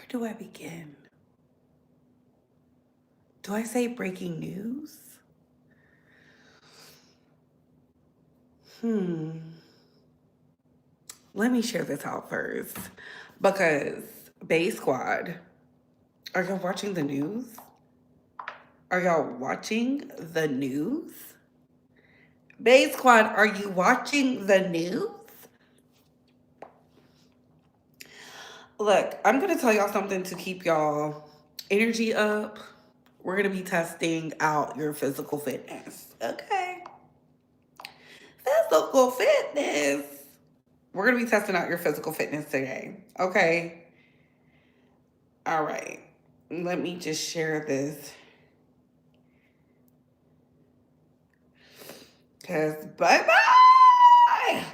Where do I begin? Do I say breaking news? Hmm. Let me share this out first. Because, Bay Squad, are y'all watching the news? Are y'all watching the news? Bay Squad, are you watching the news? Look, I'm going to tell y'all something to keep y'all energy up. We're going to be testing out your physical fitness. Okay. Physical fitness. We're going to be testing out your physical fitness today. Okay. All right. Let me just share this. Because bye-bye.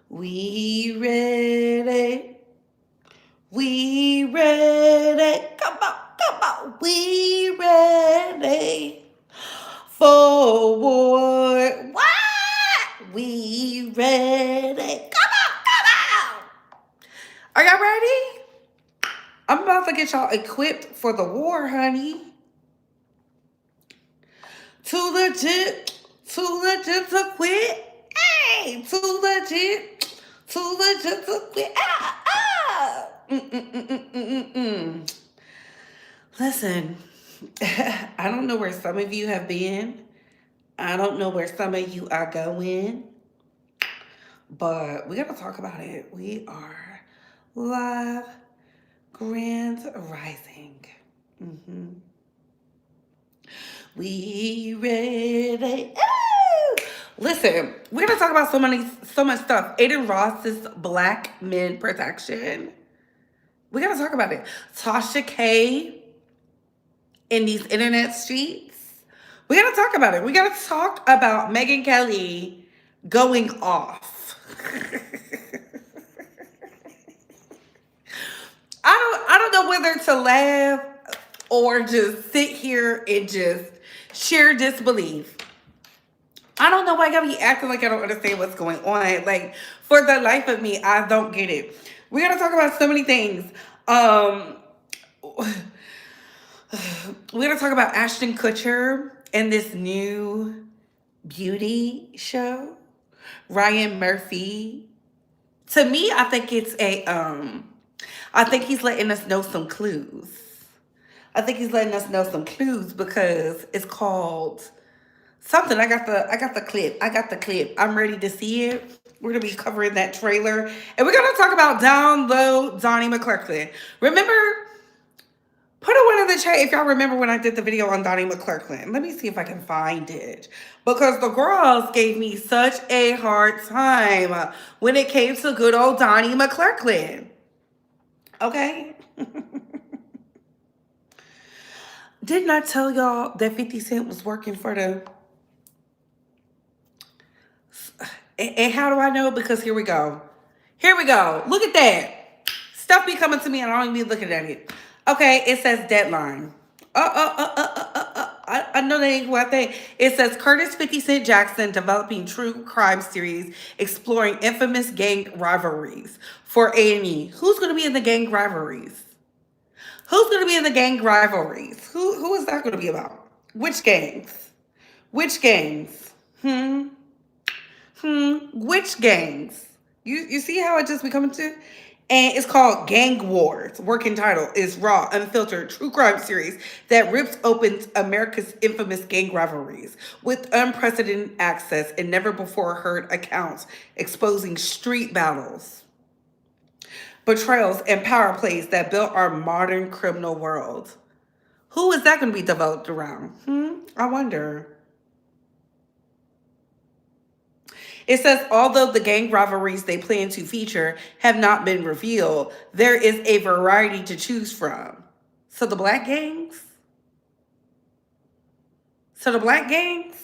We ready. We ready. Come on, come on. We ready for war. What? We ready. Come on, come on. Are y'all ready? I'm about to get y'all equipped for the war, honey. Too legit to quit. Hey, too legit to quit. Listen, I don't know where some of you have been. I don't know where some of you are going, but we gotta talk about it. We are live, grand rising. We ready. Ooh! Listen, we're gonna talk about so much stuff. Adin Ross's black men protection. We gotta talk about it. Tasha K in these internet streets. We gotta talk about it. We gotta talk about Megyn Kelly going off. I don't know whether to laugh or just sit here and just share disbelief. I don't know why I gotta be acting like I don't understand what's going on. Like, for the life of me, I don't get it. We gotta talk about so many things. We're gonna talk about Ashton Kutcher and this new beauty show. Ryan Murphy. To me, I think it's I think he's letting us know some clues. I think he's letting us know some clues because it's called something. I got the clip. I got the clip. I'm ready to see it. We're gonna be covering that trailer. And we're gonna talk about Down Low Donnie McClurklin. Remember? Put a one in the chat if y'all remember when I did the video on Donnie McClurklin. Let me see if I can find it. Because the girls gave me such a hard time when it came to good old Donnie McClurklin. Okay? Didn't I tell y'all that 50 Cent was working for the... And how do I know? Because here we go. Here we go. Look at that. Stuff be coming to me and I don't even be looking at it. Okay, it says deadline. I know that ain't what I think. It says Curtis 50 Cent Jackson developing true crime series exploring infamous gang rivalries for A&E. Who's going to be in the gang rivalries? Who's going to be in the gang rivalries? Who is that going to be about? Which gangs? Which gangs? Which gangs? You see how it just be coming to? And it's called Gang Wars. Working title is Raw, Unfiltered, True Crime Series that rips open America's infamous gang rivalries with unprecedented access and never before heard accounts exposing street battles, betrayals, and power plays that built our modern criminal world. Who is that going to be developed around? I wonder. It says, although the gang rivalries they plan to feature have not been revealed, there is a variety to choose from. So the black gangs? So the black gangs?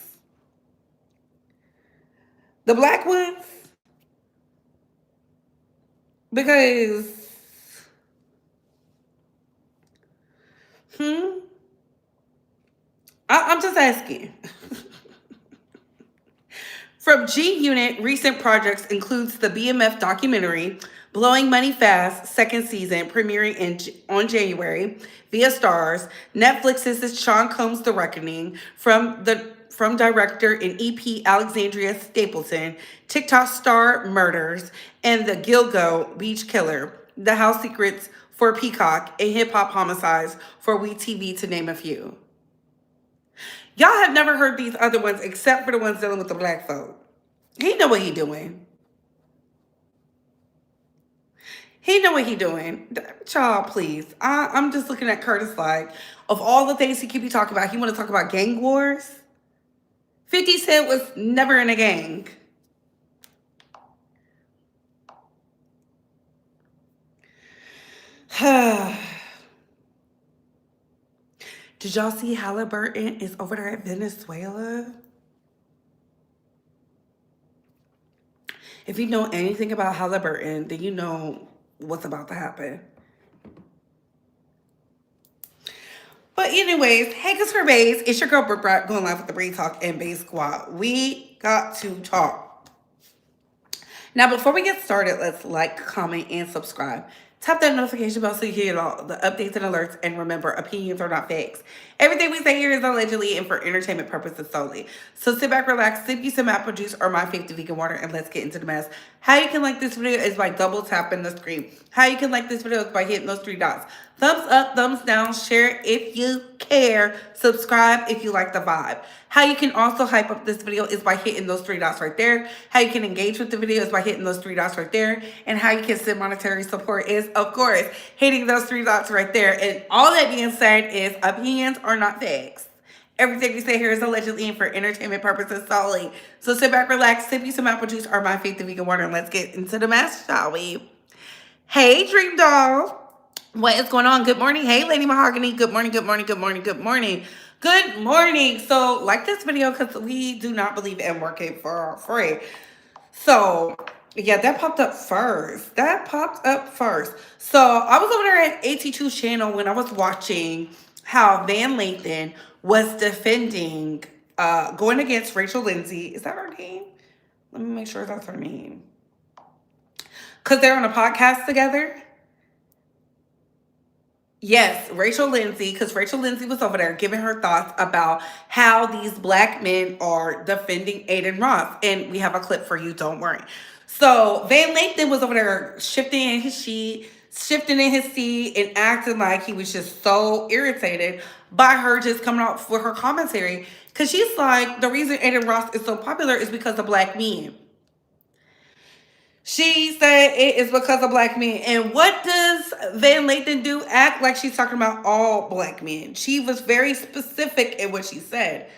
The black ones? Because, I'm just asking. From G Unit, recent projects includes the BMF documentary, Blowing Money Fast, second season, premiering on January via Stars. Netflix's Sean Combs' The Reckoning from director and EP Alexandria Stapleton, TikTok star Murders, and The Gilgo Beach Killer, The House Secrets for Peacock, and Hip Hop Homicides for WeTV, to name a few. Y'all have never heard these other ones except for the ones dealing with the black folk. He know what he doing. He know what he doing. Child, please. I'm just looking at Curtis like, of all the things he could be talking about, he want to talk about gang wars? 50 Cent was never in a gang. Did y'all see Halliburton is over there at Venezuela? If you know anything about Halliburton, then you know what's about to happen. But anyways, hey, cause for Bays, it's your girl Brooke Brock going live with the Bree Talk and Bays Squad. We got to talk. Now, before we get started, let's like, comment, and subscribe. Tap that notification bell so you get all the updates and alerts. And remember, opinions are not facts. Everything we say here is allegedly and for entertainment purposes solely. So sit back, relax, sip you some apple juice or my favorite vegan water, and let's get into the mess. How you can like this video is by double tapping the screen. How you can like this video is by hitting those three dots. Thumbs up, thumbs down, share if you care, subscribe if you like the vibe. How you can also hype up this video is by hitting those three dots right there. How you can engage with the video is by hitting those three dots right there. And how you can send monetary support is, of course, hitting those three dots right there. And all that being said is opinions are not facts. Everything we say here is allegedly and for entertainment purposes solely. So sit back, relax, sip you some apple juice or my faith vegan water, and let's get into the mess, shall we? Hey, Dream Doll. What is going on? Good morning. Hey, Lady Mahogany. Good morning, good morning, good morning, good morning. Good morning. So, like this video because we do not believe in working for free. So, yeah, that popped up first. So, I was over there at AT2's channel when I was watching how Van Lathan was defending, going against Rachel Lindsay. Is that her name? Let me make sure that's her name. Because they're on a podcast together. Yes, Rachel Lindsay, because Rachel Lindsay was over there giving her thoughts about how these black men are defending Aiden Ross. And we have a clip for you, don't worry. So Van Lathan was over there shifting in his seat and acting like he was just so irritated by her just coming out with her commentary. Because she's like, the reason Aiden Ross is so popular is because of black men. She said it is because of black men. And what does Van Lathan do? Act like she's talking about all black men. She was very specific in what she said.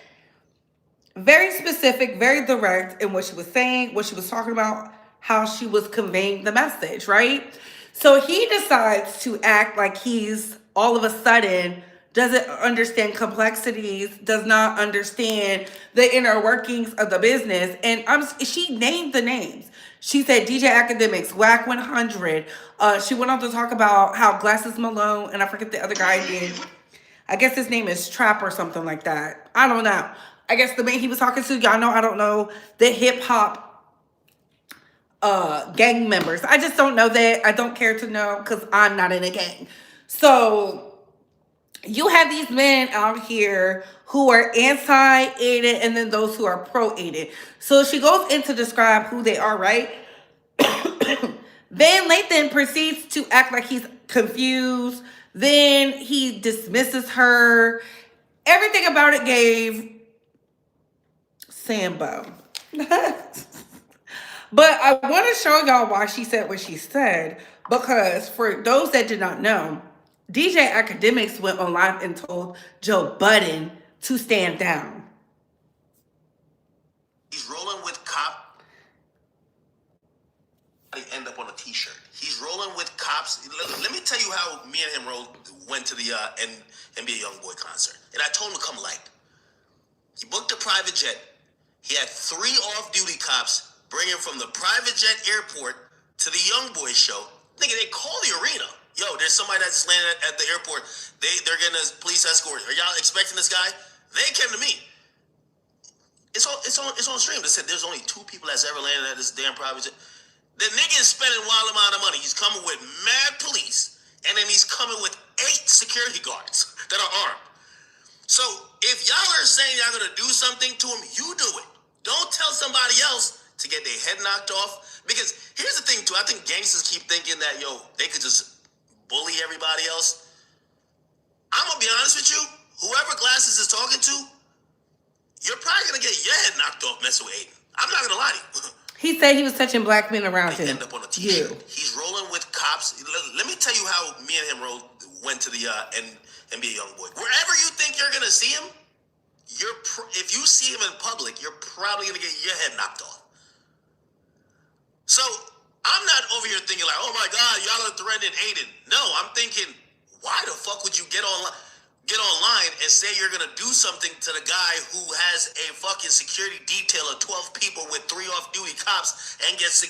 Very specific, very direct in what she was saying, what she was talking about, how she was conveying the message, right? So he decides to act like he's all of a sudden doesn't understand complexities, does not understand the inner workings of the business. And she named the names. She said DJ Academics, Whack 100. She went on to talk about how Glasses Malone, and I forget the other guy did. I guess his name is Trap or something like that. I don't know. I guess the man he was talking to, y'all know I don't know the hip hop gang members. I just don't know that. I don't care to know because I'm not in a gang. So you have these men out here who are anti-Aiden and then those who are pro-Aiden. So she goes in to describe who they are, right? Van Lathan proceeds to act like he's confused. Then he dismisses her. Everything about it gave Sambo. But I want to show y'all why she said what she said. Because for those that did not know, DJ Academics went on live and told Joe Budden to stand down. He's rolling with cop. They end up on a t-shirt. He's rolling with cops. Let me tell you how me and him went to the NBA Youngboy concert. And I told him to come light. He booked a private jet. He had 3 off-duty cops bring him from the private jet airport to the Youngboy show. Nigga, they call the arena. Yo, there's somebody that just landed at the airport. They're getting a police escort. Are y'all expecting this guy? They came to me. It's on stream. They said there's only 2 people that's ever landed at this damn private jet. The nigga is spending a wild amount of money. He's coming with mad police, and then he's coming with 8 security guards that are armed. So if y'all are saying y'all gonna do something to him, you do it. Don't tell somebody else to get their head knocked off. Because here's the thing too, I think gangsters keep thinking that, they could just bully everybody else. I'm gonna be honest with you, whoever Glasses is talking to, you're probably gonna get your head knocked off messing with Aiden. I'm not gonna lie to you. He said he was touching black men around him. End up on a t-shirt. He's rolling with cops. Let me tell you how me and him went to the and be a young boy. Wherever you think you're gonna see him, if you see him in public, you're probably gonna get your head knocked off. So I'm not over here thinking like, oh my God, y'all are threatening Aiden. No, I'm thinking, why the fuck would you get online and say you're gonna do something to the guy who has a fucking security detail of 12 people with 3 off-duty cops and gets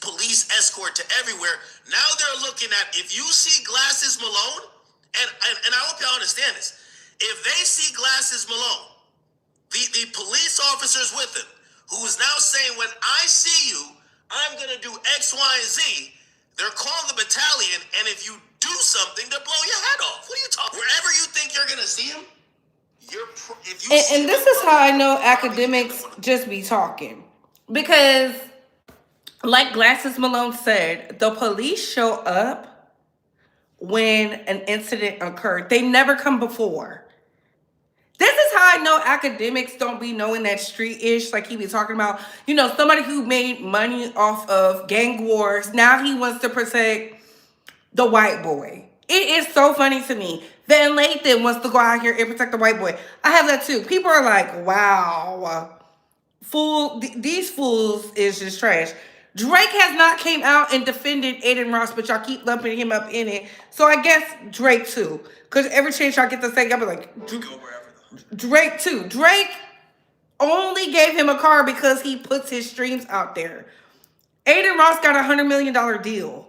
police escort to everywhere? Now they're looking at, if you see Glasses Malone, and I hope y'all understand this, if they see Glasses Malone, the police officers with him, who's now saying, when I see you, I'm gonna do X, Y, and Z, they're calling the battalion, and if you do something to blow your head off. What are you talking? Wherever you think you're gonna see him, and this is how I know academics just be talking. Because, like Glasses Malone said, the police show up when an incident occurred. They never come before. This is how I know academics don't be knowing that street-ish, like he be talking about. Somebody who made money off of gang wars, now he wants to protect the white boy. It is so funny to me. Van Lathan wants to go out here and protect the white boy. I have that too. People are like, wow, these fools is just trash. Drake has not came out and defended Adin Ross, but y'all keep lumping him up in it. So I guess Drake too. Because every chance y'all get to say, y'all be like, Drake too. Drake only gave him a car because he puts his streams out there. Adin Ross got a $100 million deal.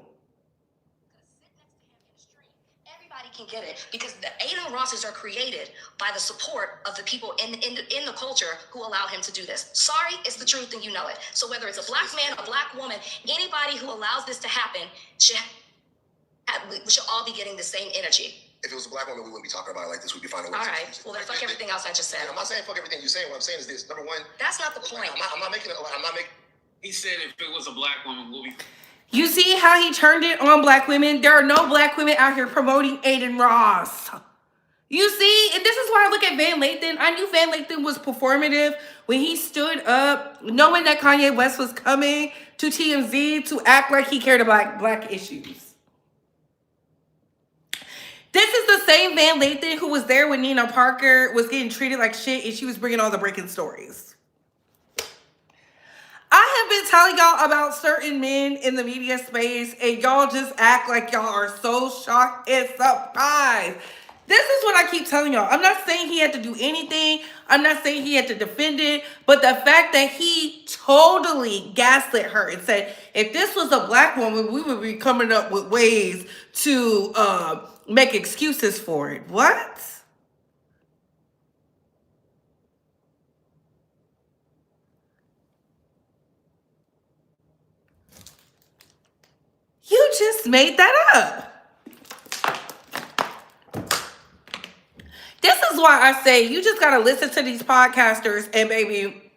Can get it because the Aiden Rosses are created by the support of the people in the culture who allow him to do this. Sorry, it's the truth and you know it. So whether it's a black man, a black woman, anybody who allows this to happen we should all be getting the same energy. If it was a black woman, we wouldn't be talking about it like this. We'd be finding ways. All right. Well, then fuck everything else I just said. I'm not saying fuck everything you say. What I'm saying is this. Number one. That's not the point. I'm not making. He said if it was a black woman, we'll be. You see how he turned it on black women? There are no black women out here promoting Adin Ross. You see? And this is why I look at Van Lathan. I knew Van Lathan was performative when he stood up, knowing that Kanye West was coming to TMZ to act like he cared about black issues. This is the same Van Lathan who was there when Nina Parker was getting treated like shit and she was bringing all the breaking stories. I have been telling y'all about certain men in the media space and y'all just act like y'all are so shocked and surprised. This is what I keep telling y'all. I'm not saying he had to do anything. I'm not saying he had to defend it. But the fact that he totally gaslit her and said, if this was a black woman, we would be coming up with ways to make excuses for it. What? You just made that up. This is why I say you just got to listen to these podcasters and baby,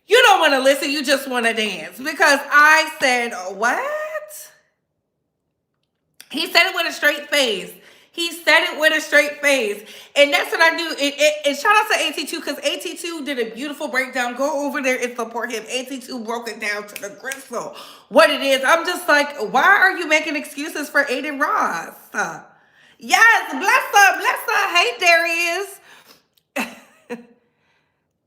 you don't want to listen. You just want to dance. Because I said, what? He said it with a straight face. He said it with a straight face. And that's what I do. And shout out to AT2 because AT2 did a beautiful breakdown. Go over there and support him. AT2 broke it down to the gristle. What it is. I'm just like, why are you making excuses for Adin Ross? Yes, bless her. Hey, Darius.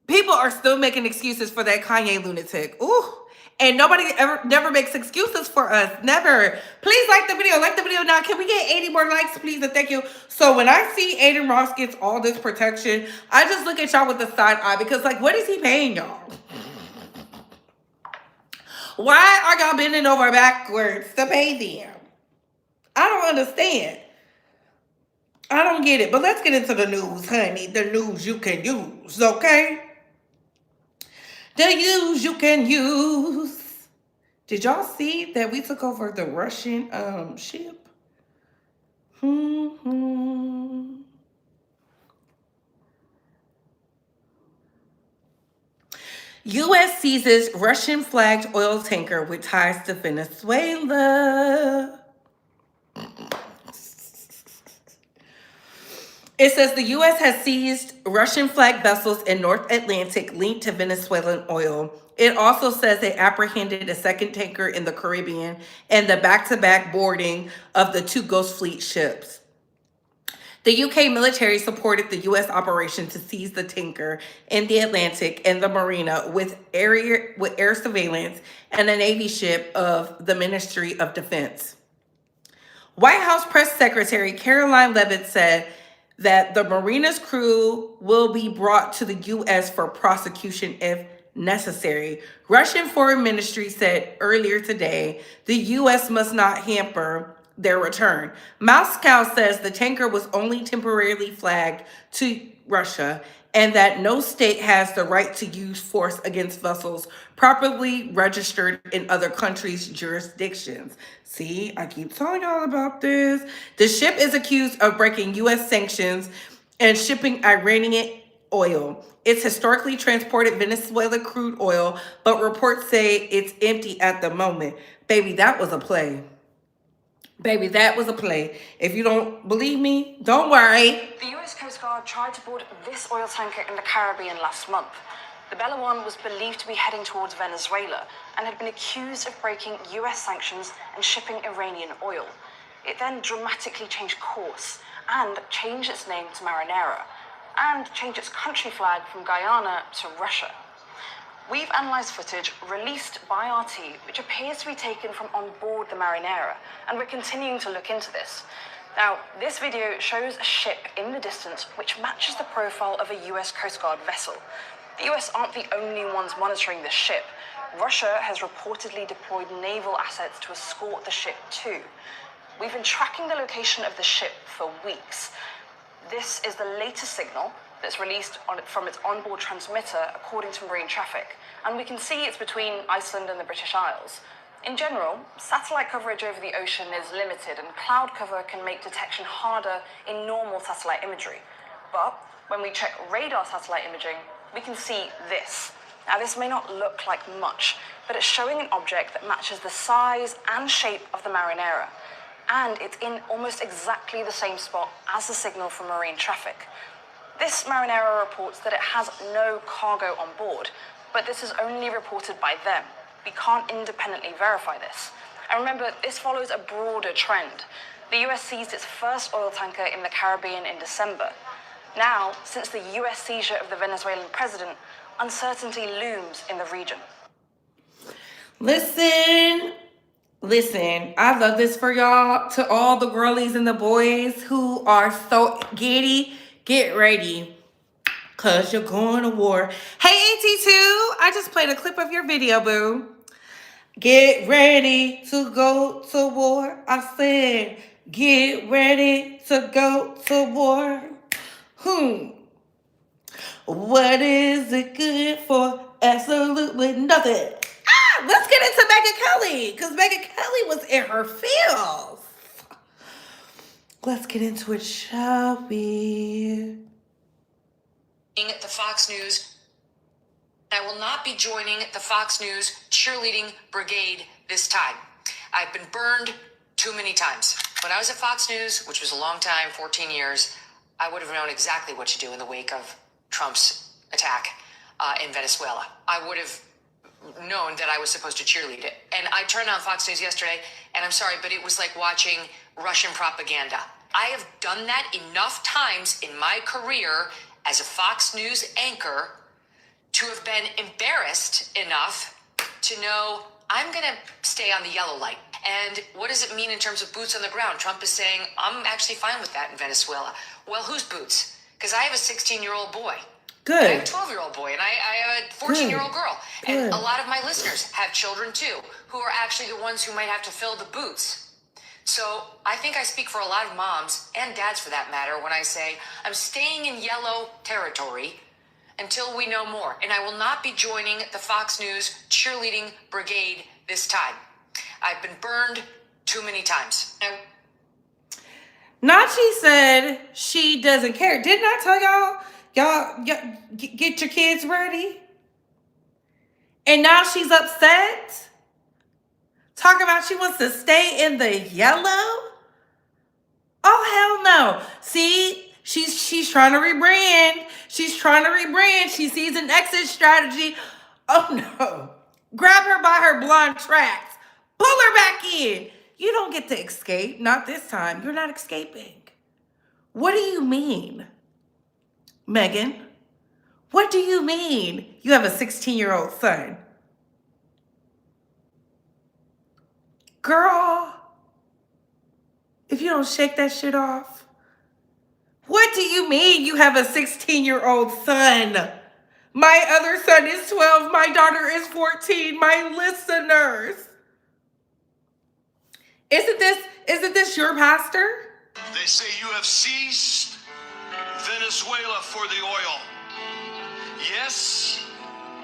People are still making excuses for that Kanye lunatic. Ooh. And nobody never makes excuses for us. Never. Please like the video. Like the video now. Can we get 80 more likes, please? And thank you. So when I see Adin Ross gets all this protection, I just look at y'all with the side eye. Because, like, what is he paying y'all? Why are y'all bending over backwards to pay them? I don't understand. I don't get it. But let's get into the news, honey. The news you can use, okay? The news you can use. Did y'all see that we took over the Russian ship? Hmm. U.S. seizes Russian flagged oil tanker with ties to Venezuela. It says the U.S. has seized Russian flagged vessels in North Atlantic linked to Venezuelan oil. It also says they apprehended a second tanker in the Caribbean and the back to back boarding of the two Ghost Fleet ships. The UK military supported the US operation to seize the tanker in the Atlantic and the marina with air surveillance and a Navy ship of the Ministry of Defense. White House Press Secretary Caroline Leavitt said that the marina's crew will be brought to the U.S. for prosecution if necessary. Russian Foreign Ministry said earlier today the U.S. must not hamper their return. Moscow says the tanker was only temporarily flagged to Russia and that no state has the right to use force against vessels properly registered in other countries' jurisdictions. See, I keep telling y'all about this. The ship is accused of breaking U.S. sanctions and shipping Iranian oil. It's historically transported Venezuela crude oil, but reports say it's empty at the moment. Baby, that was a play. Baby, that was a play. If you don't believe me, don't worry. The US Coast Guard tried to board this oil tanker in the Caribbean last month. The Bella One was believed to be heading towards Venezuela and had been accused of breaking US sanctions and shipping Iranian oil. It then dramatically changed course and changed its name to Marinera and changed its country flag from Guyana to Russia. We've analysed footage released by RT, which appears to be taken from on board the Marinera, and we're continuing to look into this. Now, this video shows a ship in the distance which matches the profile of a US Coast Guard vessel. The US aren't the only ones monitoring this ship. Russia has reportedly deployed naval assets to escort the ship too. We've been tracking the location of the ship for weeks. This is the latest signal that's released from its onboard transmitter according to marine traffic, and we can see it's between Iceland and the British Isles. In general, satellite coverage over the ocean is limited, and cloud cover can make detection harder in normal satellite imagery. But when we check radar satellite imaging, we can see this. Now, this may not look like much, but it's showing an object that matches the size and shape of the Marinera, and it's in almost exactly the same spot as the signal from marine traffic. This Marinera reports that it has no cargo on board, but this is only reported by them. We can't independently verify this. And remember, this follows a broader trend. The US seized its first oil tanker in the Caribbean in December. Now, since the US seizure of the Venezuelan president, uncertainty looms in the region. Listen, I love this for y'all. To all the girlies and the boys who are so giddy, get ready, cause you're going to war. Hey, AT2, I just played a clip of your video, boo. Get ready to go to war. I said, get ready to go to war. What is it good for? Absolutely nothing. Let's get into Megyn Kelly, because Megyn Kelly was in her feels. Let's get into it, shall we? The Fox News. I will not be joining the Fox News cheerleading brigade this time. I've been burned too many times. When I was at Fox News, which was a long time, 14 years, I would have known exactly what to do in the wake of Trump's attack in Venezuela. I would have known that I was supposed to cheerlead it. And I turned on Fox News yesterday, and I'm sorry, but it was like watching Russian propaganda. I have done that enough times in my career as a Fox News anchor to have been embarrassed enough to know I'm going to stay on the yellow light. And what does it mean in terms of boots on the ground? Trump is saying, I'm actually fine with that in Venezuela. Well, whose boots? Because I have a 16-year-old boy. Good. I have a 12-year-old boy, and I have a 14-year-old girl. Good. And a lot of my listeners have children, too, who are actually the ones who might have to fill the boots. So I think I speak for a lot of moms, and dads for that matter, when I say I'm staying in yellow territory until we know more. And I will not be joining the Fox News cheerleading brigade this time. I've been burned too many times. Nachi said she doesn't care. Didn't I tell y'all get your kids ready? And now she's upset? Talking about she wants to stay in the yellow? Oh, hell no. See, she's trying to rebrand. She's trying to rebrand. She sees an exit strategy. Oh, no. Grab her by her blonde tracks. Pull her back in. You don't get to escape. Not this time. You're not escaping. What do you mean, Megyn? What do you mean you have a 16-year-old son? Girl, if you don't shake that shit off, what do you mean you have a 16-year-old son? My other son is 12. My daughter is 14. My listeners. Isn't this your pastor? They say you have seized Venezuela for the oil. Yes,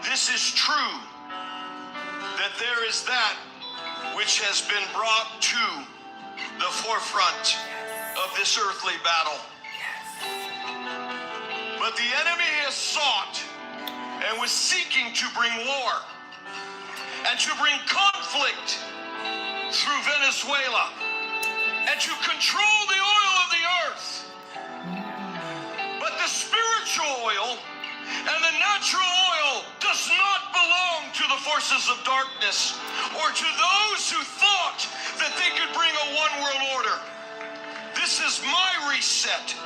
this is true, that there is that which has been brought to the forefront of this earthly battle. But the enemy has sought and was seeking to bring war and to bring conflict through Venezuela and to control the oil of the earth. But the spiritual oil and the natural oil does not belong to the forces of darkness or to those who thought that they could bring a one-world order. This is my reset.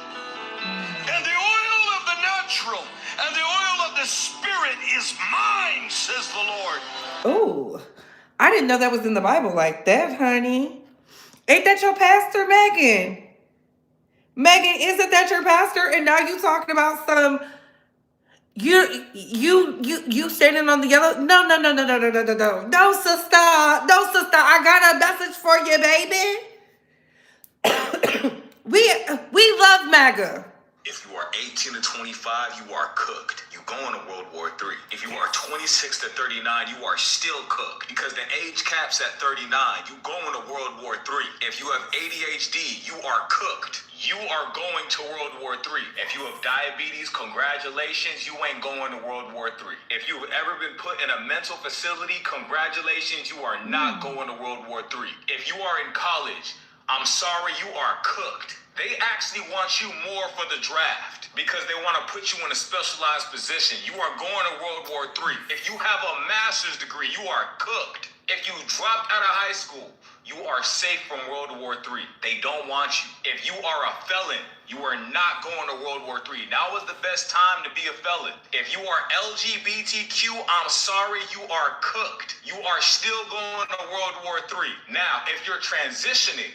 And the oil of the natural and the oil of the spirit is mine, says the Lord. Ooh, I didn't know that was in the Bible like that, honey. Ain't that your pastor, Megyn? Megyn, isn't that your pastor? And now you talking about some you standing on the yellow? No, sister. No, sister. I got a message for you, baby. we love MAGA. If you are 18 to 25, you are cooked. You going to World War III. If you are 26 to 39, you are still cooked because the age cap's at 39. You going to World War III. If you have ADHD, you are cooked. You are going to World War III. If you have diabetes, congratulations, you ain't going to World War III. If you've ever been put in a mental facility, congratulations, you are not going to World War III. If you are in college, I'm sorry, you are cooked. They actually want you more for the draft because they want to put you in a specialized position. You are going to World War III. If you have a master's degree, you are cooked. If you dropped out of high school, you are safe from World War III. They don't want you. If you are a felon, you are not going to World War III. Now is the best time to be a felon. If you are LGBTQ, I'm sorry, you are cooked. You are still going to World War III. Now, if you're transitioning,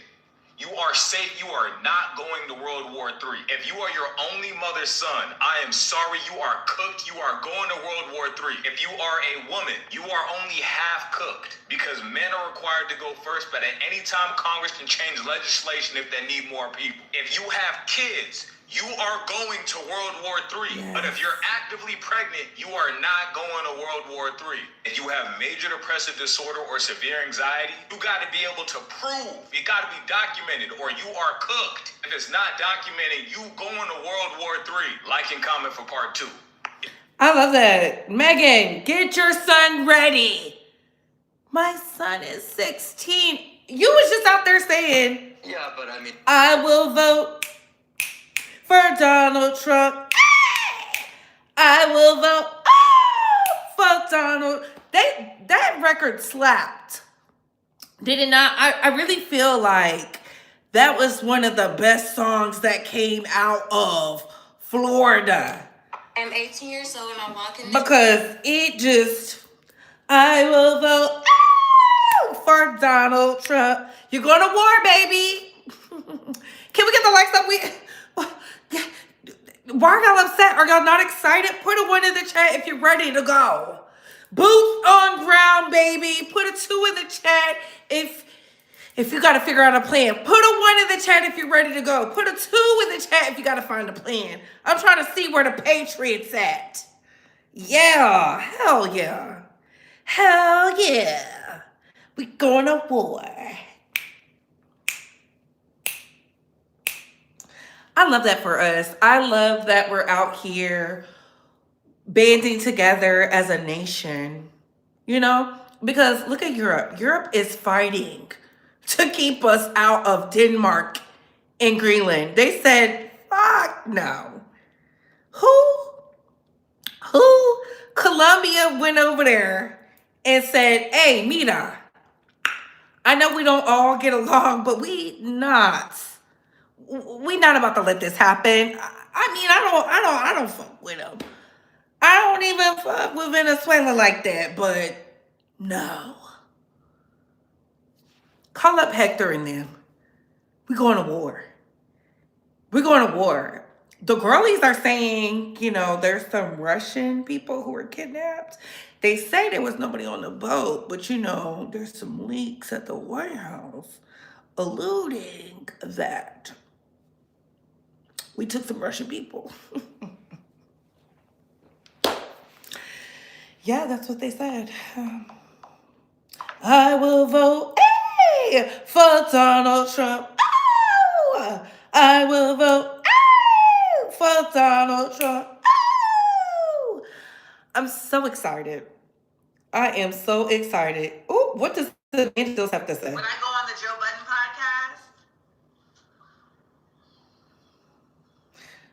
you are safe. You are not going to World War III. If you are your only mother's son, I am sorry, you are cooked. You are going to World War III. If you are a woman, you are only half cooked because men are required to go first, but at any time, Congress can change legislation if they need more people. If you have kids, you are going to World War III. Yes. But if you're actively pregnant, you are not going to World War III. If you have major depressive disorder or severe anxiety, you got to be able to prove. It got to be documented or you are cooked. If it's not documented, you going to World War III. Like and comment for part 2. I love that. Megyn, get your son ready. My son is 16. You was just out there saying, Yeah, but I mean, I will vote for Donald Trump. I will vote for Donald. That record slapped. Did it not? I really feel like that was one of the best songs that came out of Florida. I'm 18 years old and I'm walking. Because it just, I will vote for Donald Trump. You're going to war, baby. Can we get the likes up? Why are y'all upset? Are y'all not excited? Put a 1 in the chat if you're ready to go. Boots on ground, baby. Put a 2 in the chat if you got to figure out a plan. Put a 1 in the chat if you're ready to go. Put a 2 in the chat if you got to find a plan. I'm trying to see where the Patriots at. Yeah, hell yeah. Hell yeah. We going to war. I love that for us. I love that we're out here banding together as a nation, you know? Because look at Europe. Europe is fighting to keep us out of Denmark and Greenland. They said, fuck no. Who? Colombia went over there and said, hey, Mira, I know we don't all get along, but we not about to let this happen. I mean, I don't fuck with them. I don't even fuck with Venezuela like that, but no. Call up Hector and them. We're going to war. We're going to war. The girlies are saying, there's some Russian people who were kidnapped. They say there was nobody on the boat, but there's some leaks at the White House alluding that we took some Russian people. Yeah, that's what they said. I will vote for Donald Trump. Oh, I will vote for Donald Trump. Oh, I'm so excited. I am so excited. Oh, what does the Angels have to say? When I go on the Joe Budden podcast,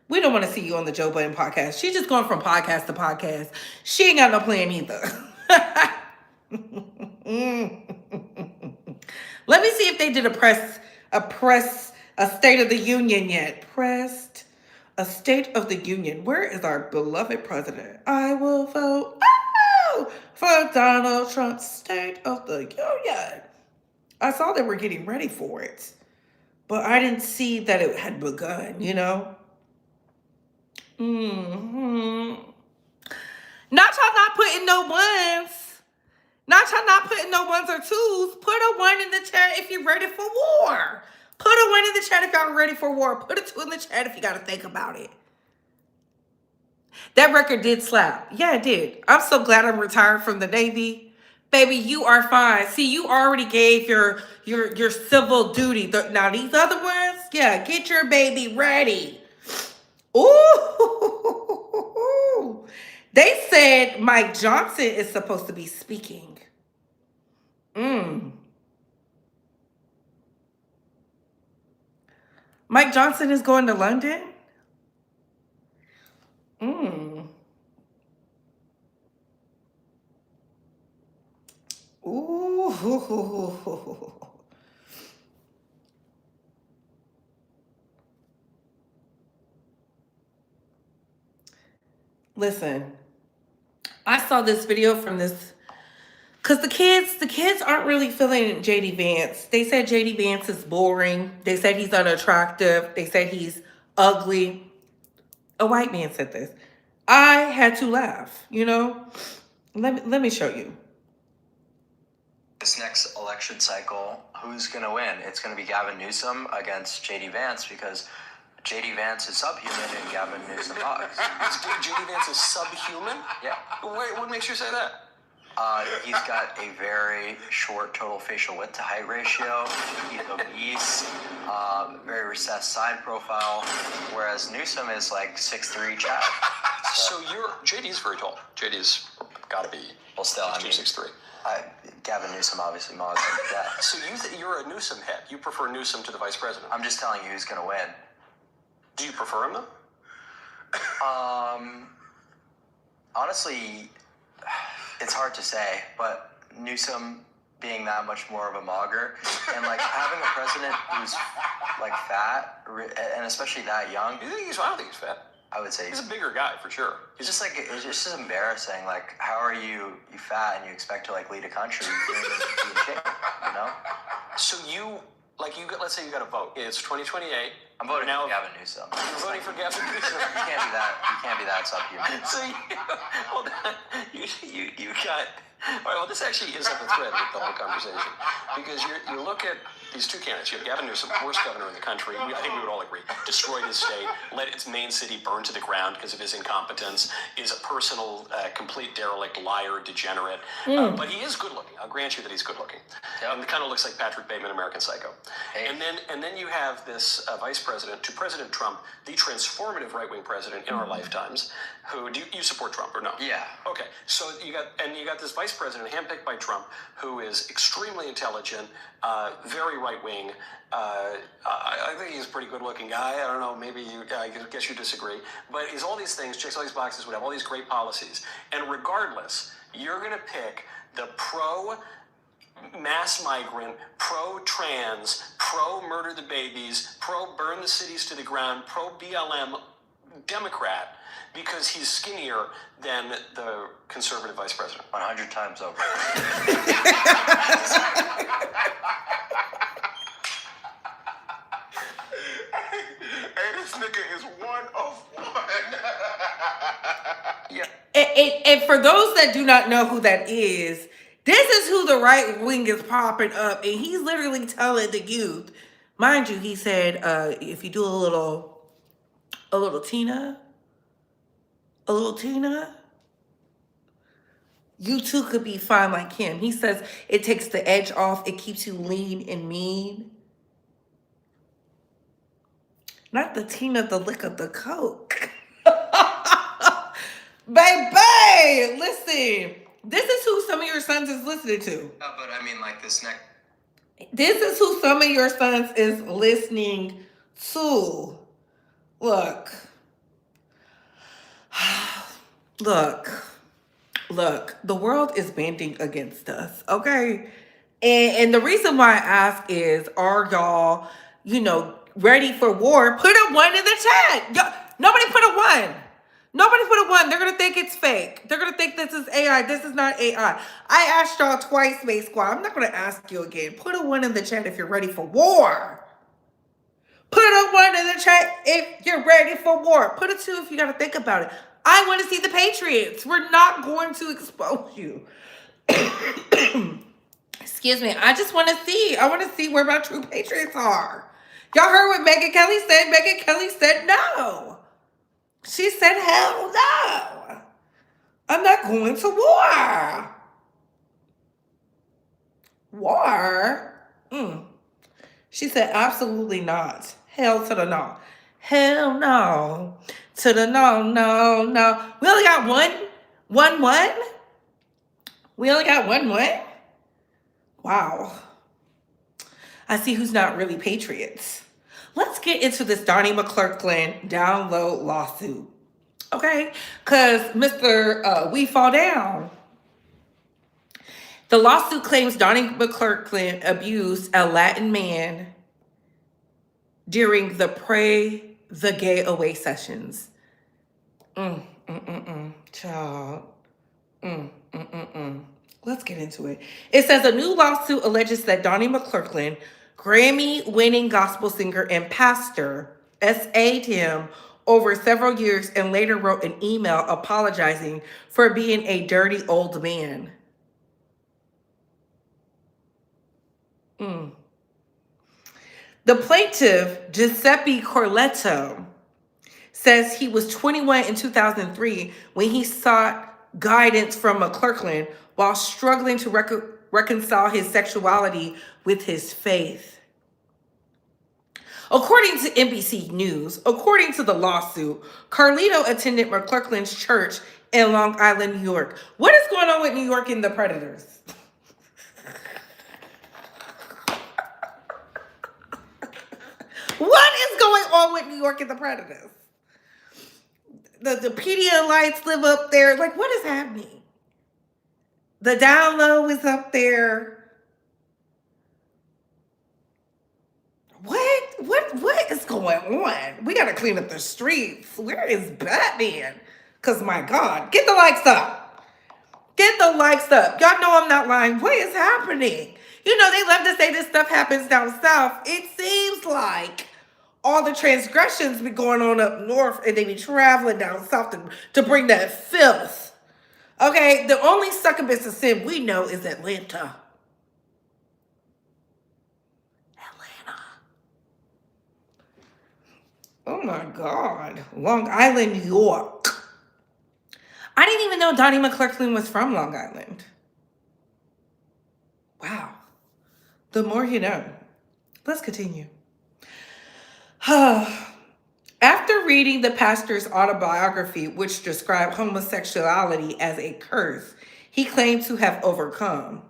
we don't want to see you on the Joe Budden podcast. She's just going from podcast to podcast. She ain't got no plan either. Let me see if they did a State of the Union yet. Pressed a State of the Union. Where is our beloved president? I will vote for Donald Trump's State of the Union. I saw they were getting ready for it, but I didn't see that it had begun, Not y'all not putting no ones. Not y'all not putting no ones or twos. Put a 1 in the chat if you're ready for war. Put a 1 in the chat if y'all ready for war. Put a 2 in the chat if you got to think about it. That record did slap. Yeah, it did. I'm so glad I'm retired from the Navy. Baby, you are fine. See, you already gave your civil duty. Now, these other ones, yeah, get your baby ready. Ooh. They said Mike Johnson is supposed to be speaking. Mike Johnson is going to London? Ooh. Listen, I saw this video from this because the kids aren't really feeling JD Vance. They said JD Vance is boring. They said he's unattractive. They said he's ugly. A white man said this. I had to laugh, Let me show you. This next election cycle, who's going to win? It's going to be Gavin Newsom against JD Vance because JD Vance is subhuman and Gavin Newsom bugs. JD Vance is subhuman? Yeah. Wait, what makes you say that? He's got a very short total facial width to height ratio. He's obese, very recessed side profile, whereas Newsom is like 6'3" Chad. So JD's very tall. JD's got to be. Well, still, 6'3". Gavin Newsom obviously mows him to death. So you're a Newsom head. You prefer Newsom to the vice president. I'm just telling you who's going to win. Do you prefer him though? Honestly, it's hard to say, but Newsom being that much more of a mogger and like having a president who's like fat and especially that young. I don't think he's fat. I would say he's a bigger guy for sure. It's just embarrassing. Like, how are you fat and you expect to like lead a country? So let's say you got a vote. It's 2028. I'm voting for Gavin Newsom. You're voting for Gavin Newsom. You can't be that subhuman. So hold on. You got. All right. Well, this actually is like a thread with the whole conversation because you look at these two candidates. You have Gavin Newsom, worst governor in the country. I think we would all agree. Destroyed his state, let its main city burn to the ground because of his incompetence. Is a personal, complete derelict, liar, degenerate. But he is good looking. I'll grant you that he's good looking. Yep. Kind of looks like Patrick Bateman, American Psycho. Hey. And then you have this vice president to President Trump, the transformative right-wing president in our lifetimes. Who do you support Trump or no? Yeah. Okay. So you got this vice president handpicked by Trump, who is extremely intelligent, very right-wing. I think he's a pretty good-looking guy. I don't know. Maybe I guess you disagree. But he's all these things, checks all these boxes, would have all these great policies. And regardless, you're going to pick the pro-mass migrant, pro-trans, pro-murder the babies, pro-burn the cities to the ground, pro-BLM Democrat because he's skinnier than the conservative vice president. 100 times over. Hey, this nigga is one of one. Yeah. And for those that do not know who that is, this is who the right wing is popping up, and he's literally telling the youth. Mind you, he said, if you do a little Tina, you too could be fine like him. He says it takes the edge off. It keeps you lean and mean. Not the Tina, the lick of the coke. Baby, listen. This is who some of your sons is listening to. But I mean, like this next. This is who some of your sons is listening to. Look. Look, the world is banding against us, okay? And the reason why I ask is, are y'all, ready for war? Put a 1 in the chat. Nobody put a 1. Nobody put a 1. They're going to think it's fake. They're going to think this is AI. This is not AI. I asked y'all twice, Space Squad. I'm not going to ask you again. Put a 1 in the chat if you're ready for war. Put a 1 in the chat if you're ready for war. Put a 2 if you got to think about it. I want to see the Patriots. We're not going to expose you. Excuse me. I just want to see. I want to see where my true Patriots are. Y'all heard what Megyn Kelly said? Megyn Kelly said no. She said, hell no. I'm not going to war. War? She said, absolutely not. Hell to the no. Hell no. To the no, no, no. We only got one? We only got one? Wow. I see who's not really patriots. Let's get into this Donnie McClurklin download lawsuit. Okay? Because Mr. We Fall Down. The lawsuit claims Donnie McClurklin abused a Latin man during the Pray the Gay Away sessions. Child. Let's get into it. It says a new lawsuit alleges that Donnie McClurklin, Grammy-winning gospel singer and pastor, SA'd him over several years and later wrote an email apologizing for being a dirty old man. The plaintiff, Giuseppe Corletto, says he was 21 in 2003 when he sought guidance from McClurklin while struggling to reconcile his sexuality with his faith. According to NBC News, according to the lawsuit, Carlito attended McClurklin's church in Long Island, New York. What is going on with New York and the Predators? What is going on with New York and the Predators? The Pedialites live up there. Like, what is happening? The down low is up there. What is going on? We got to clean up the streets. Where is Batman? Because, my God, get the likes up. Get the likes up. Y'all know I'm not lying. What is happening? They love to say this stuff happens down south. It seems like all the transgressions be going on up north and they be traveling down south to bring that filth. Okay, the only succubus of sin we know is Atlanta. Oh my God. Long Island, New York. I didn't even know Donnie McClurklin was from Long Island. Wow. The more you know. Let's continue. After reading the pastor's autobiography, which described homosexuality as a curse, he claimed to have overcome.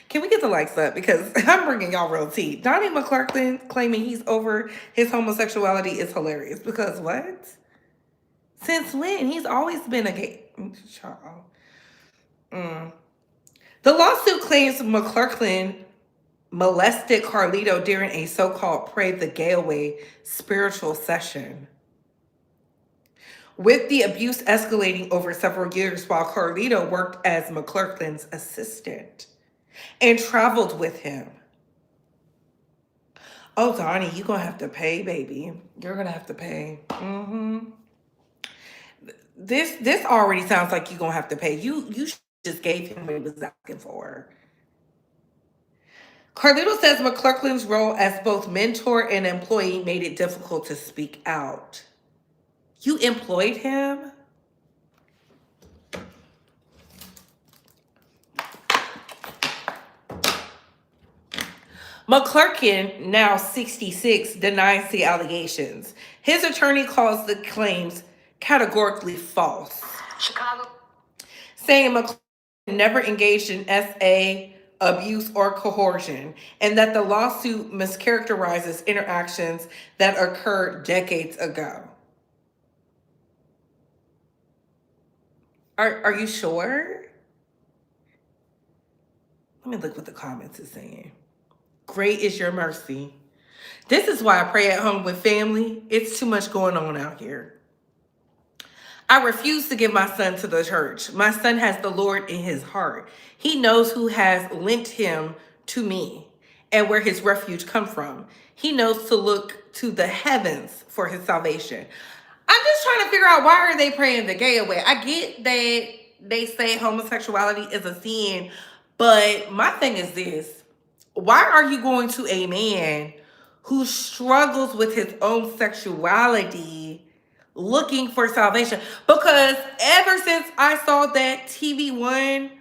Can we get the likes up? Because I'm bringing y'all real tea. Donnie McClurkin claiming he's over his homosexuality is hilarious. Because what? Since when? He's always been a gay child. The lawsuit claims McClurklin molested Carlito during a so-called Pray the Gay Away spiritual session, with the abuse escalating over several years while Carlito worked as McClurklin's assistant and traveled with him. Oh, Donnie, you're going to have to pay, baby. You're going to have to pay. This already sounds like you're going to have to pay. You just gave him what he was asking for. Carlito says McClurklin's role as both mentor and employee made it difficult to speak out. You employed him? McClurkin, now 66, denies the allegations. His attorney calls the claims categorically false, Chicago. saying McClurkin never engaged in SA abuse or coercion, and that the lawsuit mischaracterizes interactions that occurred decades ago. Are you sure? Let me look what the comments is saying. Great is your mercy. This is why I pray at home with family. It's too much going on out here. I refuse to give my son to the church. My son has the Lord in his heart. He knows who has lent him to me and where his refuge comes from. He knows to look to the heavens for his salvation. I'm just trying to figure out, why are they praying the gay away? I get that they say homosexuality is a sin, but my thing is this. Why are you going to a man who struggles with his own sexuality looking for salvation? Because ever since I saw that TV One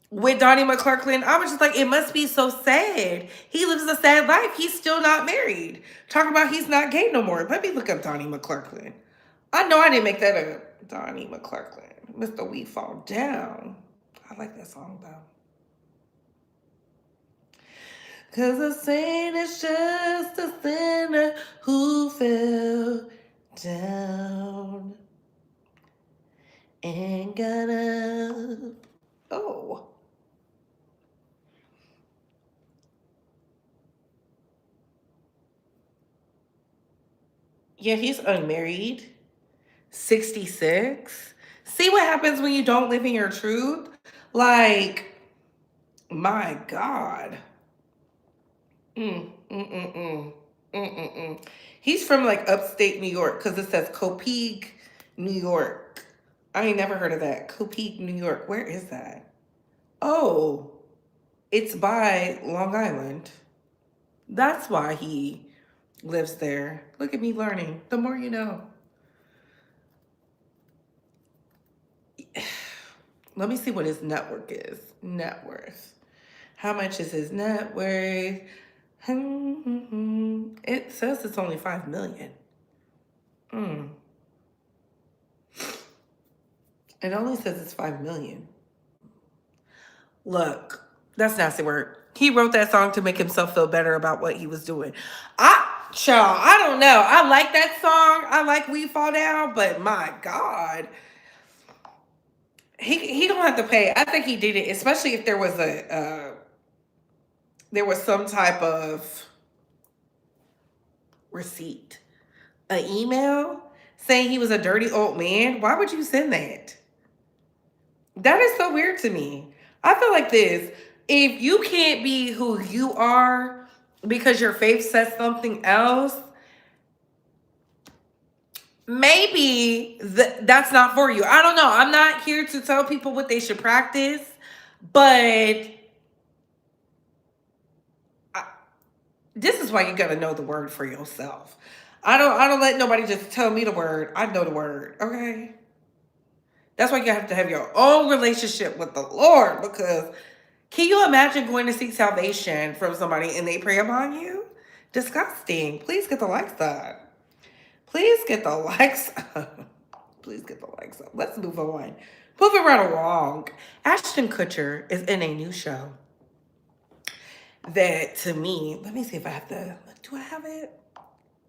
with Donnie McClurklin, I was just like, it must be so sad. He lives a sad life. He's still not married. Talking about he's not gay no more. Let me look up Donnie McClurklin. I know I didn't make that up. Donnie McClurklin. Mr. We Fall Down. I like that song though. Cause a saint is just a sinner who fell down and got up. Oh. Yeah, he's unmarried. 66. See what happens when you don't live in your truth? Like, my God. He's from like upstate New York, because it says Copigue, New York. I ain't never heard of that. Copigue, New York. Where is that? Oh, it's by Long Island. That's why he lives there. Look at me learning. The more you know. Let me see what his net worth is. Net worth. How much is his net worth? It says it's only $5 million. It only says it's $5 million. Look, that's nasty word. He wrote that song to make himself feel better about what he was doing. Child, I don't know. I like that song. I like We Fall Down, but my God. He don't have to pay. I think he did it, especially if there was some type of receipt, an email saying he was a dirty old man. Why would you send that? That is so weird to me. I feel like this. If you can't be who you are because your faith says something else, maybe that's not for you. I don't know. I'm not here to tell people what they should practice, but This is why you gotta know the word for yourself. I don't let nobody just tell me the word. I know the word, okay? That's why you have to have your own relationship with the Lord, because can you imagine going to seek salvation from somebody and they pray upon you? Disgusting. Please get the likes up. Please get the likes up. Please get the likes up. Let's move on. Moving right along. Ashton Kutcher is in a new show that, to me, let me see if I have the, do I have it?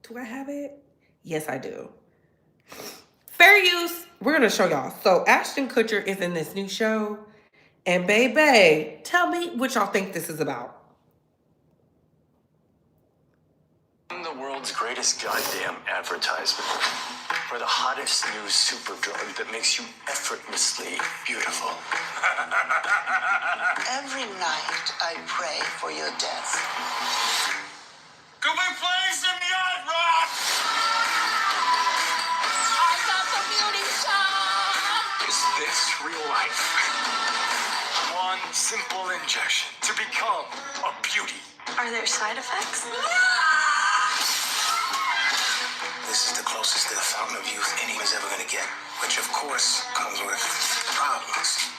Do I have it? Yes, I do. Fair use. We're going to show y'all. So Ashton Kutcher is in this new show. And baby, tell me what y'all think this is about. I'm the world's greatest goddamn advertisement for the hottest new super drug that makes you effortlessly beautiful. Every night I pray for your death. Could we play some yacht rock? I got the beauty shot. Is this real life? One simple injection to become a beauty. Are there side effects? This is the closest to the fountain of youth anyone's ever gonna get, which of course comes with problems.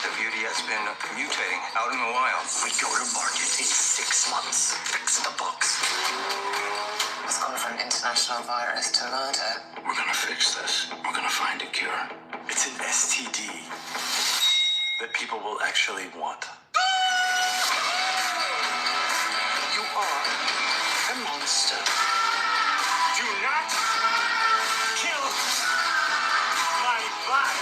The beauty has been mutating out in the wild. We go to market in 6 months. Fix the books. It's gone from international virus to murder. We're gonna fix this. We're gonna find a cure. It's an STD that people will actually want. You are a monster. Do not kill my body.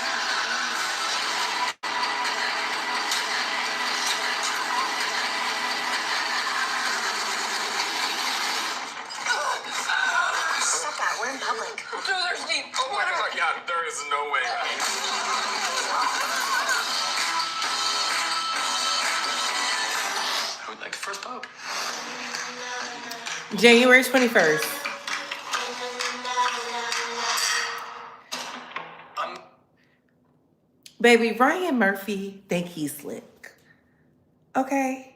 Stop that. We're in public. Oh my God, there is no way. Who would like the first pub? January 21st. Baby, Ryan Murphy think he's slick. Okay?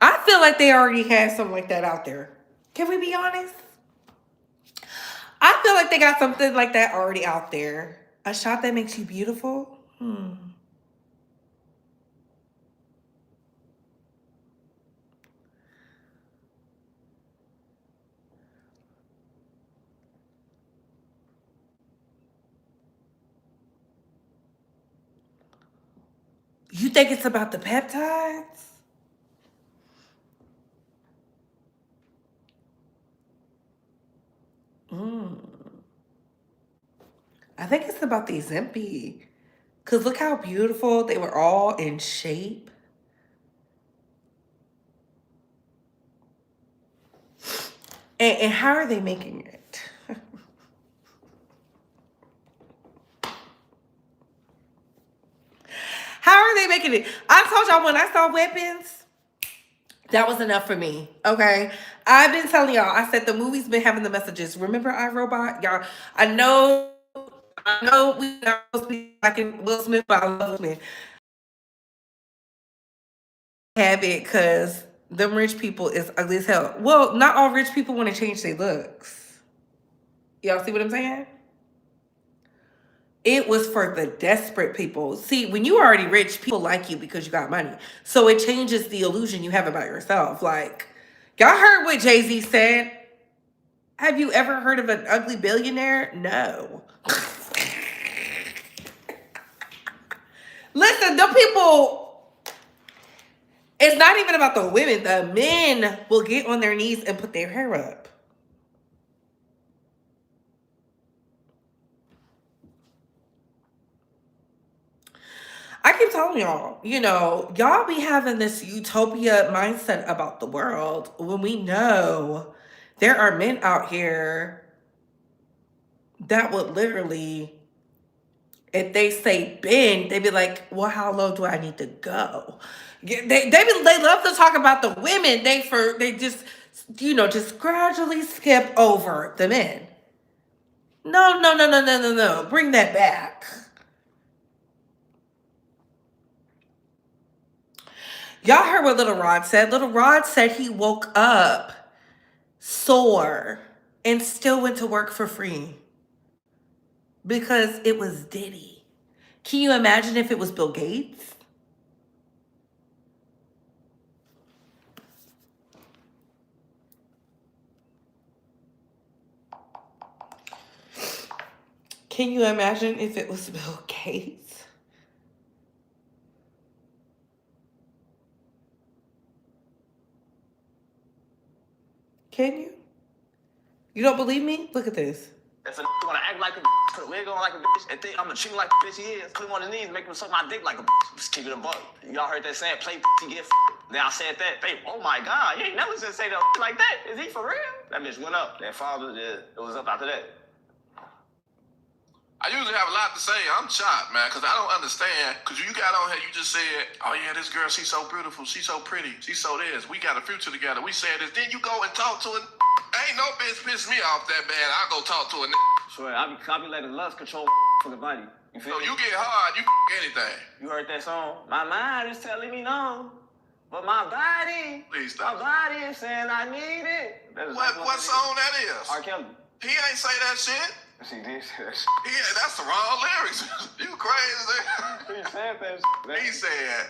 I feel like they already had something like that out there. Can we be honest? I feel like they got something like that already out there. A shot that makes you beautiful? You think it's about the peptides? I think it's about the Zempi. Because look how beautiful. They were all in shape. And how are they making it? How are they making it? I told y'all when I saw weapons, that was enough for me. Okay. I've been telling y'all, I said the movie's been having the messages. Remember iRobot? Y'all, I know we not supposed to be like Will Smith, but I love Will Smith. Have it because them rich people is ugly as hell. Well, not all rich people want to change their looks. Y'all see what I'm saying? It was for the desperate people. See, when you already rich, people like you because you got money. So it changes the illusion you have about yourself. Like, y'all heard what Jay-Z said? Have you ever heard of an ugly billionaire? No. Listen, the people, it's not even about the women. The men will get on their knees and put their hair up. I keep telling y'all, y'all be having this utopia mindset about the world when we know there are men out here that would literally, if they say bend, they be like, well, how low do I need to go? They love to talk about the women. They just gradually skip over the men. No. Bring that back. Y'all heard what Little Rod said. Little Rod said he woke up sore and still went to work for free because it was Diddy. Can you imagine if it was Bill Gates? Can you imagine if it was Bill Gates? Can you? You don't believe me? Look at this. If a wanna act like a bitch, put a wig on like a bitch, and think I'm gonna treat him like the bitch he is, put him on his knees, make him suck my dick like a bitch. Just keep it a buck. Y'all heard that saying, play to get Then I said that, they, oh my God, you ain't never just say that like that. Is he for real? That bitch went up. That father, it was up after that. I usually have a lot to say. I'm shocked, man, because I don't understand. Because you got on here, you just said, oh, yeah, this girl, she's so beautiful. She's so pretty. She's so this. We got a future together. We said this. Then you go and talk to a ain't no bitch piss me off that bad. I'll go talk to a Sure, I be letting lust control for the body. You feel so me? you get hard, you anything. You heard that song? My mind is telling me no, but my body, Please stop. my body is saying I need it. What song that is? R. Kelly. He ain't say that shit. She did say that shit. Yeah, that's the wrong lyrics. You crazy. He said that shit. He said,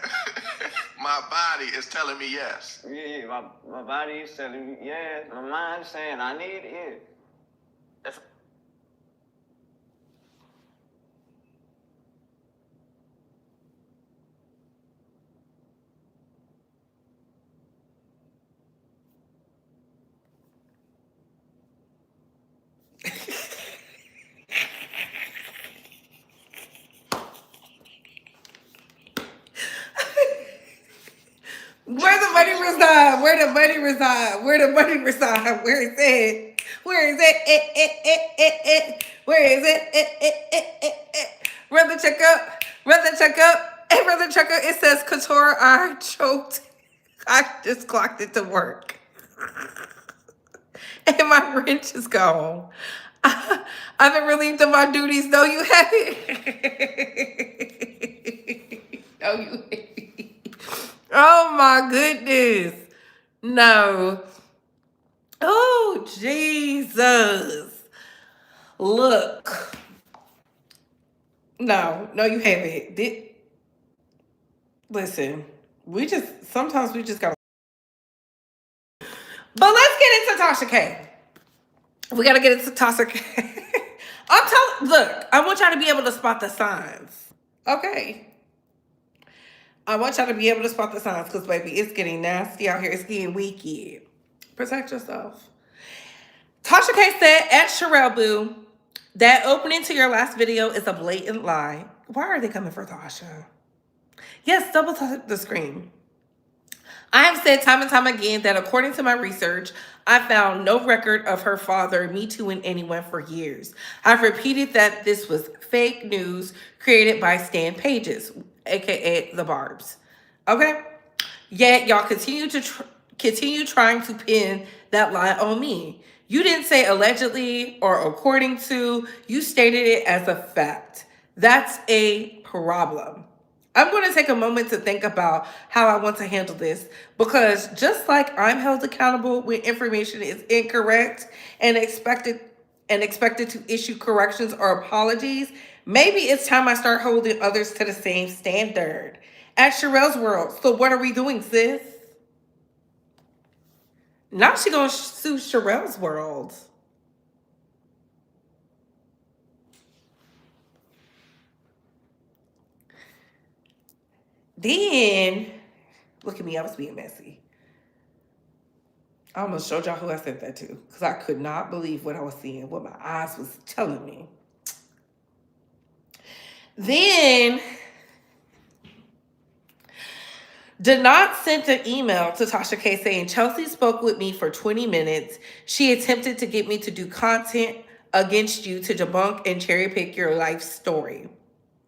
my body is telling me yes. Yeah, my body is telling me yes. My mind is saying I need it. That's Where the money reside? Where the money reside? Where the money reside? Where is it? Where is it? Where is it? Run the checkup. Run the checkup. And run the checkup. It says Couture, I choked. I just clocked it to work. And my wrench is gone. I've been relieved of my duties. No, you haven't. No, you haven't. Oh my goodness. No. Oh, Jesus. Look. No, you haven't. Listen, sometimes we just gotta. But let's get into Tasha K. We gotta get into Tasha K. Look, I want y'all to be able to spot the signs. Okay. I want y'all to be able to spot the signs because, baby, it's getting nasty out here. It's getting wicked. Protect yourself. Tasha K said at Sherelle Boo, that opening to your last video is a blatant lie. Why are they coming for Tasha? Yes, double tap the screen. I have said time and time again that according to my research, I found no record of her father Me Tooing anyone for years. I've repeated that this was fake news created by Stan Pages, aka the Barbs. Okay? Yet y'all continue trying to pin that lie on me. You didn't say allegedly or according to, you stated it as a fact. That's a problem. I'm going to take a moment to think about how I want to handle this because just like I'm held accountable when information is incorrect and expected to issue corrections or apologies, maybe it's time I start holding others to the same standard. At Sherelle's World, so what are we doing, sis? Now she gonna sue Sherelle's World. Then, look at me, I was being messy. I almost showed y'all who I sent that to because I could not believe what I was seeing, what my eyes was telling me. Then, Donat sent an email to Tasha K saying, Chelsea spoke with me for 20 minutes. She attempted to get me to do content against you to debunk and cherry pick your life story,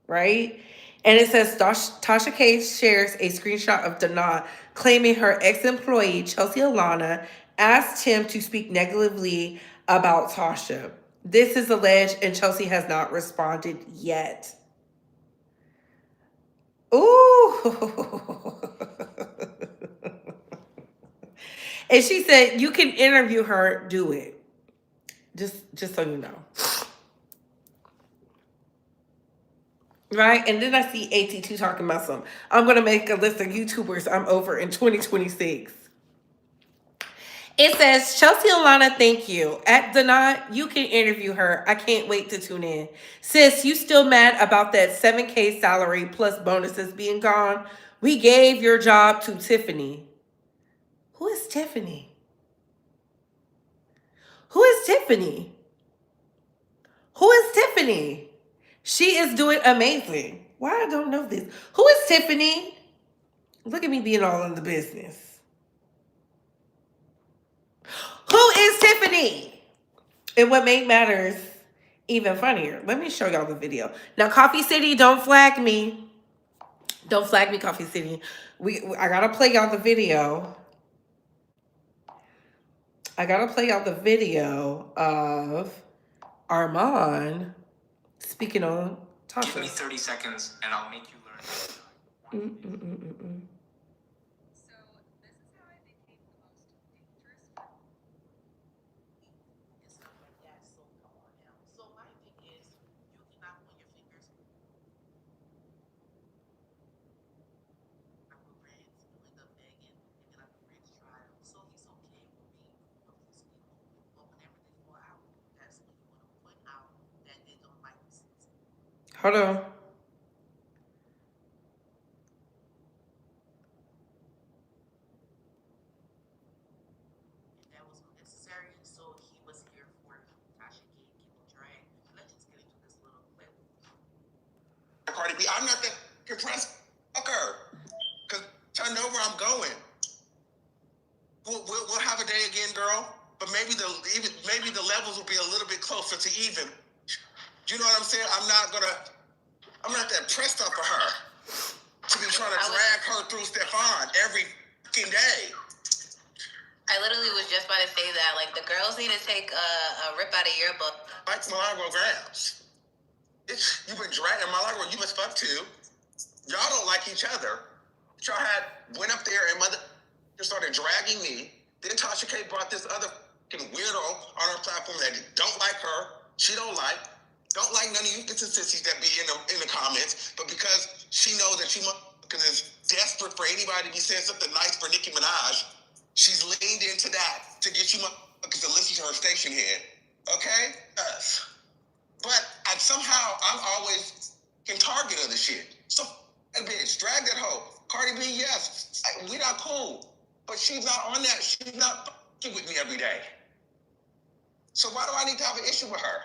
right? And it says Tasha K shares a screenshot of Donat claiming her ex-employee, Chelsea Alana, asked him to speak negatively about Tasha. This is alleged and Chelsea has not responded yet. Ooh. And she said, you can interview her, do it. Just so you know. Right? And then I see AT2 talking about some, I'm going to make a list of YouTubers I'm over in 2026. It says, Chelsea Alana, thank you. At Donat, you can interview her. I can't wait to tune in. Sis, you still mad about that 7K salary plus bonuses being gone? We gave your job to Tiffany. Who is Tiffany? Who is Tiffany? Who is Tiffany? She is doing amazing. Why I don't know this? Who is Tiffany? Look at me being all in the business. Who is Tiffany? And what made matters even funnier, let me show y'all the video. Now, Coffee City, don't flag me. Don't flag me, Coffee City. I gotta play y'all the video. I gotta play y'all the video of Armand speaking on Tasha. Give me 30 seconds and I'll make you learn. So this is how I became the most dangerous friend. And stuff like that. So come on now. So my thing is, you cannot point your fingers. I'm with Vance, you end up Megyn, and then I'm with Vance trial. So he's okay with being cool with these people. But whenever they go out, that's when you want to point out that they don't like this. Hold on. And that was unnecessary. So he was here for Tasha gave people drag. Let's just get into this little clip. Cardi B, I'm not that impressed. Fuck her. Because I know where I'm going. We'll have a day again, girl. But maybe the levels will be a little bit closer to even. You know what I'm saying? I'm not that pressed up for her to be trying to drag her through Stefan every fucking day. I literally was just about to say that. Like, the girls need to take a rip out of your book. Like Milagro grabs. You've been dragging Milagro. You must fuck too. Y'all don't like each other. Y'all went up there and just started dragging me. Then Tasha K brought this other fucking weirdo on her platform that don't like her. She don't like none of you sissies that be in the comments. But because she knows that she is desperate for anybody to be saying something nice for Nicki Minaj, she's leaned into that to get you motherfuckers to listen to her station head. Okay? Yes. But I'm always in target of the shit. So that bitch, drag that hoe. Cardi B, yes. We not cool. But she's not on that. She's not fucking with me every day. So why do I need to have an issue with her?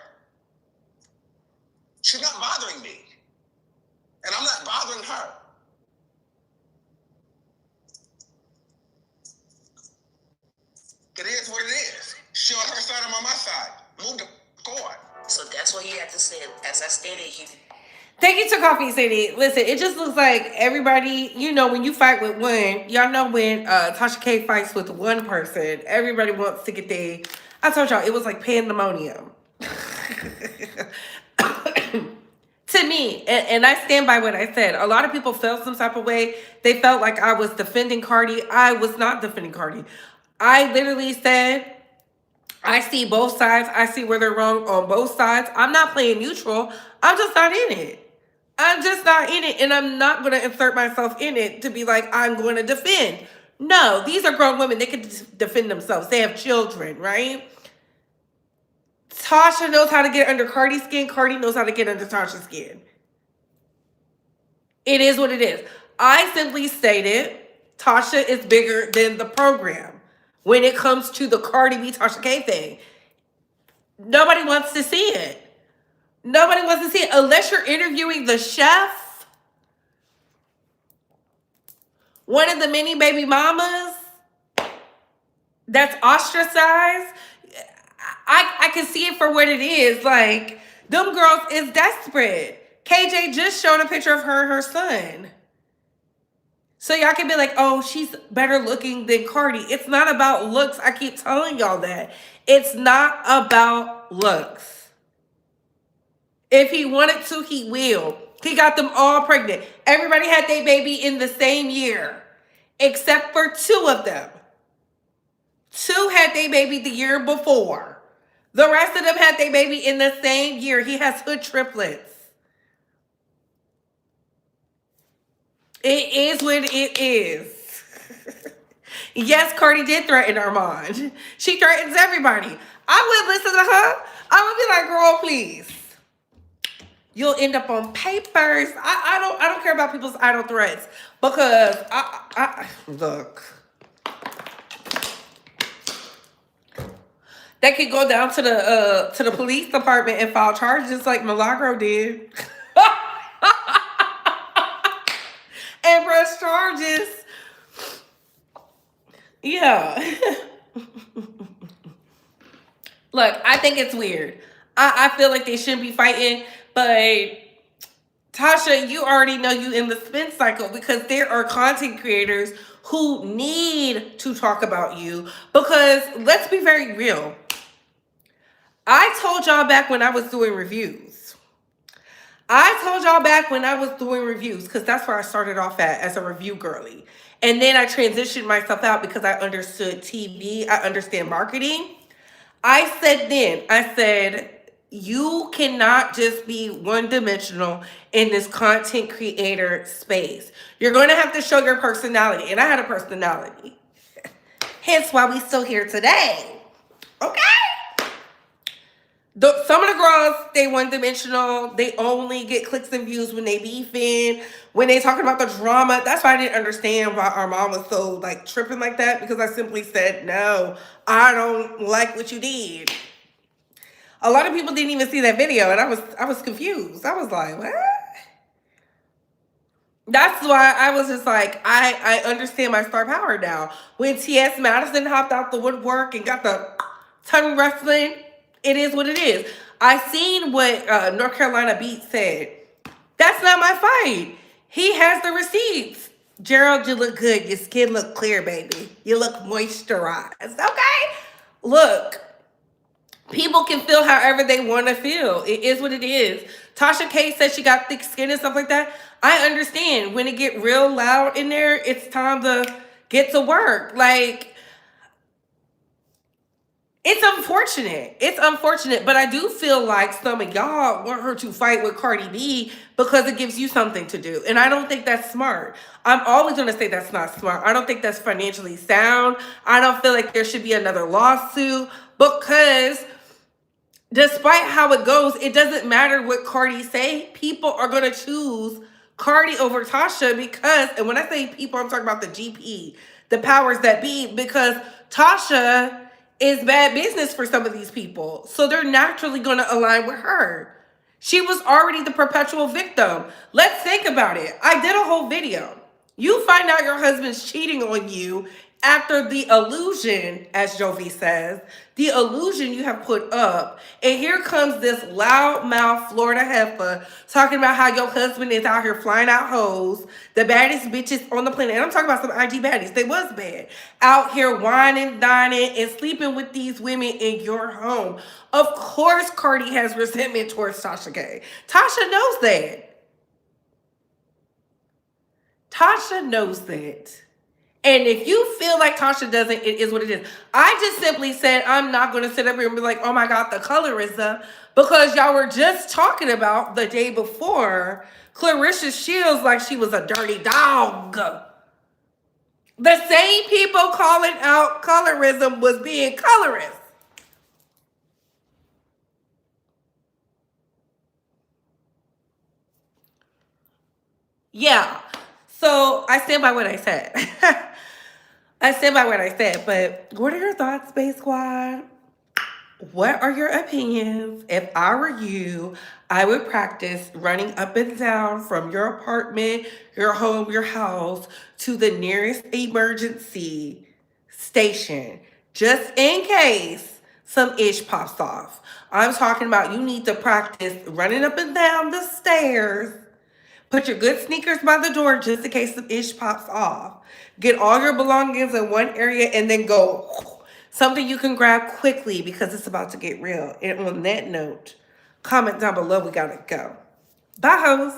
She's not bothering me. And I'm not bothering her. It is what it is. She on her side, I'm on my side. Move the forward. So that's what he had to say. As I stated, Thank you to Coffee City. Listen, it just looks like everybody, when you fight with one, y'all know when Tasha K fights with one person, everybody wants to get I told y'all, it was like pandemonium. To me, and I stand by what I said, a lot of people felt some type of way. They felt like I was defending Cardi. I was not defending Cardi. I literally said, I see both sides. I see where they're wrong on both sides. I'm not playing neutral. I'm just not in it. I'm just not in it. And I'm not going to insert myself in it to be like, I'm going to defend. No, these are grown women. They can defend themselves. They have children, right? Tasha knows how to get under Cardi's skin. Cardi knows how to get under Tasha's skin. It is what it is. I simply stated Tasha is bigger than the program when it comes to the Cardi B Tasha K thing. Nobody wants to see it. Nobody wants to see it unless you're interviewing the chef, one of the many baby mamas that's ostracized. I can see it for what it is. Like, them girls is desperate. KJ just showed a picture of her and her son. So y'all can be like, oh, she's better looking than Cardi. It's not about looks. I keep telling y'all that. It's not about looks. If he wanted to, he will. He got them all pregnant. Everybody had their baby in the same year, except for 2 of them. 2 had their baby the year before. The rest of them had their baby in the same year. He has hood triplets. It is what it is. Yes, Cardi did threaten Armand. She threatens everybody. I would listen to her. I would be like, girl, please. You'll end up on papers. I don't care about people's idle threats because I look. They could go down to the police department and file charges like Milagro did. And press charges. Yeah. Look, I think it's weird. I feel like they shouldn't be fighting, but Tasha, you already know you in the spin cycle because there are content creators who need to talk about you because let's be very real. I told y'all back when I was doing reviews. Because that's where I started off at as a review girly. And then I transitioned myself out because I understood TV. I understand marketing. I said, you cannot just be one-dimensional in this content creator space. You're going to have to show your personality. And I had a personality. Hence why we still here today. Okay? Some of the girls, they one-dimensional. They only get clicks and views when they beefing, when they talking about the drama. That's why I didn't understand why our mom was so like tripping like that, because I simply said, no, I don't like what you did. A lot of people didn't even see that video, and I was confused. I was like, what? That's why I was just like, I understand my star power now. When T.S. Madison hopped out the woodwork and got the tongue wrestling, it is what it is. I seen what North Carolina Beat said. That's not my fight. He has the receipts. Gerald, you look good. Your skin look clear, baby. You look moisturized. Okay? Look, people can feel however they want to feel. It is what it is. Tasha K said she got thick skin and stuff like that. I understand. When it get real loud in there, it's time to get to work. Like, it's unfortunate, but I do feel like some of y'all want her to fight with Cardi B because it gives you something to do. And I don't think that's smart. I'm always going to say that's not smart. I don't think that's financially sound. I don't feel like there should be another lawsuit because despite how it goes, it doesn't matter what Cardi say. People are going to choose Cardi over Tasha because, and when I say people, I'm talking about the GP, the powers that be, because Tasha is bad business for some of these people. So they're naturally going to align with her. She was already the perpetual victim. Let's think about it. I did a whole video. You find out your husband's cheating on you after the illusion, as Jovi says, the illusion you have put up. And here comes this loudmouth Florida heifer talking about how your husband is out here flying out hoes, the baddest bitches on the planet. And I'm talking about some IG baddies. They was bad. Out here whining, dining, and sleeping with these women in your home. Of course, Cardi has resentment towards Tasha K. Tasha knows that. Tasha knows that. And if you feel like Tasha doesn't, it is what it is. I just simply said I'm not going to sit up here and be like, oh my God, the colorism. Because y'all were just talking about the day before Clarissa Shields like she was a dirty dog. The same people calling out colorism was being colorist. Yeah. So I stand by what I said. I stand by what I said, but what are your thoughts, Space Squad? What are your opinions? If I were you, I would practice running up and down from your apartment, your home, your house to the nearest emergency station, just in case some ish pops off. I'm talking about you need to practice running up and down the stairs. Put your good sneakers by the door just in case some ish pops off. Get all your belongings in one area and then go. Something you can grab quickly because it's about to get real. And on that note, comment down below. We gotta go. Bye, hoes.